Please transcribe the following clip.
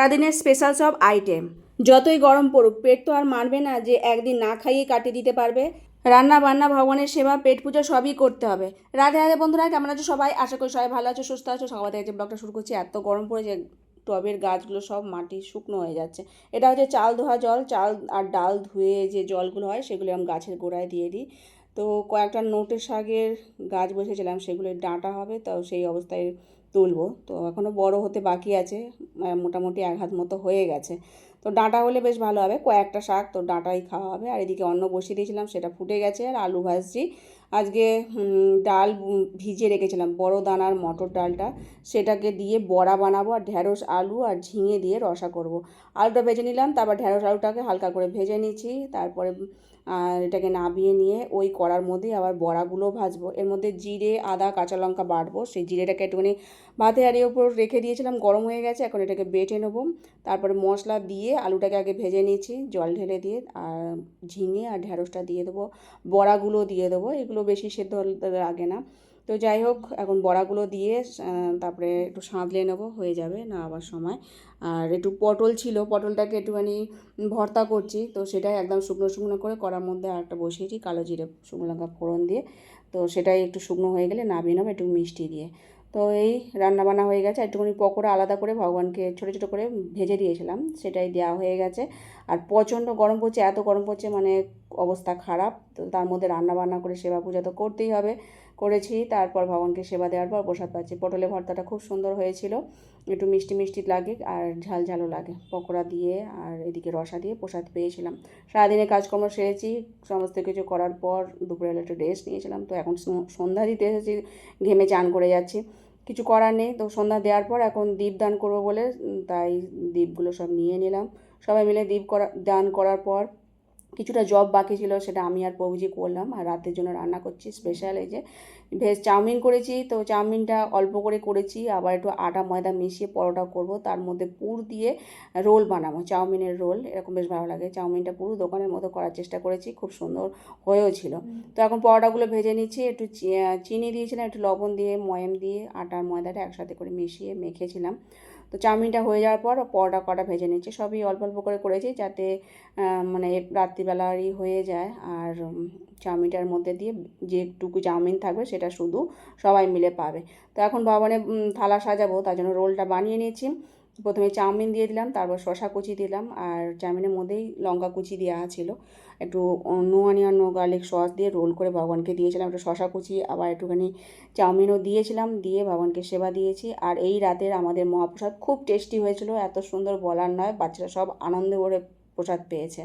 সারাদিনের স্পেশাল সব আইটেম। যতই গরম পড়ুক পেট তো আর মানবে না যে একদিন না খাইয়ে কাটিয়ে দিতে পারবে। রান্না বান্না, ভগবানের সেবা, পেট পূজা সবই করতে হবে। রাধে রাধে বন্ধুরা, কেমন আছো সবাই? আশা করি সবাই ভালো আছো, সুস্থ আছো। সকাল থেকে যে ব্লগটা শুরু করছি, এত গরম পড়েছে টবের গাছগুলো সব মাটি শুকনো হয়ে যাচ্ছে। এটা হচ্ছে চাল ধোয়া জল, চাল আর ডাল ধুয়ে যে জলগুলো হয় সেগুলো আমি গাছের গোড়ায় দিয়ে দিই। তো কয়েকটা নোটে শাকের গাছ বসেছিলাম, সেগুলোর ডাঁটা হবে, তো সেই অবস্থায় তুলবো। তো এখনও বড় হতে বাকি আছে, মোটামুটি 1 হাত মতো হয়ে গেছে। তো ডাঁটা হলে বেশ ভালো হবে, কয়েকটা শাক তো ডাঁটাই খাওয়া হবে। আর এদিকে অন্ন বসিয়ে দিয়েছিলাম, সেটা ফুটে গেছে। আর আলু ভাজছি আজকে। ডাল ভিজিয়ে রেখেছিলাম, বড় দানার মটর ডালটা, সেটাকে দিয়ে বড়া বানাবো। আর ঢ্যাঁড়স, আলু আর ঝিঙে দিয়ে রসা করব। আলুটা ভেজে নিলাম, তারপর ঢ্যাঁড়স আলুটাকে হালকা করে ভেজে নিচ্ছি। তারপরে এটাকে নাবিয়ে নিয়ে ওই কড়ার মধ্যেই আবার বড়াগুলো ভাজবো। এর মধ্যে জিরে, আদা, কাঁচা লঙ্কা বাটবো। সেই জিরেটাকে একটুখানি ভাতে হাঁড়ির ওপর রেখে দিয়েছিলাম, গরম হয়ে গেছে। এখন এটাকে বেটে নেবো। তারপরে মশলা দিয়ে আলুটাকে আগে ভেজে নিয়েছি জল ঢেলে দিয়ে, আর ঝিঙে আর ঢ্যাঁড়সটা দিয়ে দেবো, বড়াগুলো দিয়ে দেবো। এগুলো বেশি সেদ্ধ লাগে না। তো যাই হোক, এখন বড়াগুলো দিয়ে তারপরে একটু সাঁতলে নেবো, হয়ে যাবে না আবার সময়। আর একটু পটল ছিল, পটলটাকে একটুখানি ভর্তা করছি। তো সেটাই একদম শুকনো শুকনো করে কড়ার মধ্যে আরেকটা বসিয়েছি, কালো জিরে শুকনো লঙ্কা ফোড়ন দিয়ে। তো সেটাই একটু শুকনো হয়ে গেলে নামিয়ে নেবো একটু মিষ্টি দিয়ে। তো এই রান্নাবান্না হয়ে গেছে। একটুখানি পকোড়া আলাদা করে ভগবানকে ছোটো ছোটো করে ভেজে দিয়েছিলাম, সেটাই দেওয়া হয়ে গেছে। আর প্রচণ্ড গরম পড়ছে, এত গরম পড়ছে মানে অবস্থা খারাপ। তো তার মধ্যে রান্নাবান্না করে সেবা পূজা তো করতেই হবে। করেছি, তারপর ভগবানকে সেবা দেওয়ার পর প্রসাদ পাচ্ছি। পটলের ভর্তাটা খুব সুন্দর হয়েছিল, একটু মিষ্টি মিষ্টি লাগে আর ঝাল ঝালও লাগে। পকোড়া দিয়ে আর এদিকে রসা দিয়ে প্রসাদ পেয়েছিলাম। সারাদিনে কাজকর্ম সেরেছি, সমস্ত কিছু করার পর দুপুরবেলা একটু রেস্ট নিয়েছিলাম। তো এখন সন্ধ্যা দিতে এসেছি, ঘেমে চান করে যাচ্ছি। কিছু করার নেই। তো সন্ধ্যা দেওয়ার পর এখন দীপদান করবো বলে তাই দীপগুলো সব নিয়ে নিলাম। সবাই মিলে দান করার পর কিছুটা জব বাকি ছিল, সেটা আমি আর প্রভুজি করলাম। আর রাতের জন্য রান্না করছি স্পেশাল এই যে ভেজ চাউমিন করেছি। তো চাউমিনটা অল্প করে করেছি, আবার একটু আটা ময়দা মিশিয়ে পরোটা করব, তার মধ্যে পুর দিয়ে রোল বানাবো, চাউমিনের রোল। এরকম বেশ ভালো লাগে। চাউমিনটা পুরো দোকানের মতো করার চেষ্টা করেছি, খুব সুন্দর হয়েও ছিল। তো এখন পরোটাগুলো ভেজে নিচ্ছি। একটু চিনি দিয়েছিলাম, একটু লবণ দিয়ে, ময়াম দিয়ে, আটার ময়দাটা একসাথে করে মিশিয়ে মেখেছিলাম। তো চাউমিনটা হয়ে যাওয়ার পর পরোটা কটা ভেজে নিচ্ছি। সবই অল্প অল্প করে করেছি, যাতে মানে রাত্রিবেলারই হয়ে যায়। আর চাউমিনটার মধ্যে দিয়ে যেটুকু চাউমিন থাকবে সেটা শুধু সবাই মিলে পাবে। তো এখন ভগবানের থালা সাজাবো, তার জন্য রোলটা বানিয়ে নিয়েছি। প্রথমে চাউমিন দিয়ে দিলাম, তারপর শসা কুচি দিলাম, আর চাউমিনের মধ্যেই লঙ্কা কুচি দেওয়া ছিল। একটু no onion no garlic sauce দিয়ে রোল করে ভগবানকে দিয়েছিলাম। একটু শসা কুচি আবার একটুখানি চাউমিনও দিয়েছিলাম, দিয়ে ভগবানকে সেবা দিয়েছি। আর এই রাতের আমাদের মহাপ্রসাদ খুব টেস্টি হয়েছিল, এত সুন্দর বলার নয়। বাচ্চারা সব আনন্দে করে প্রসাদ পেয়েছে।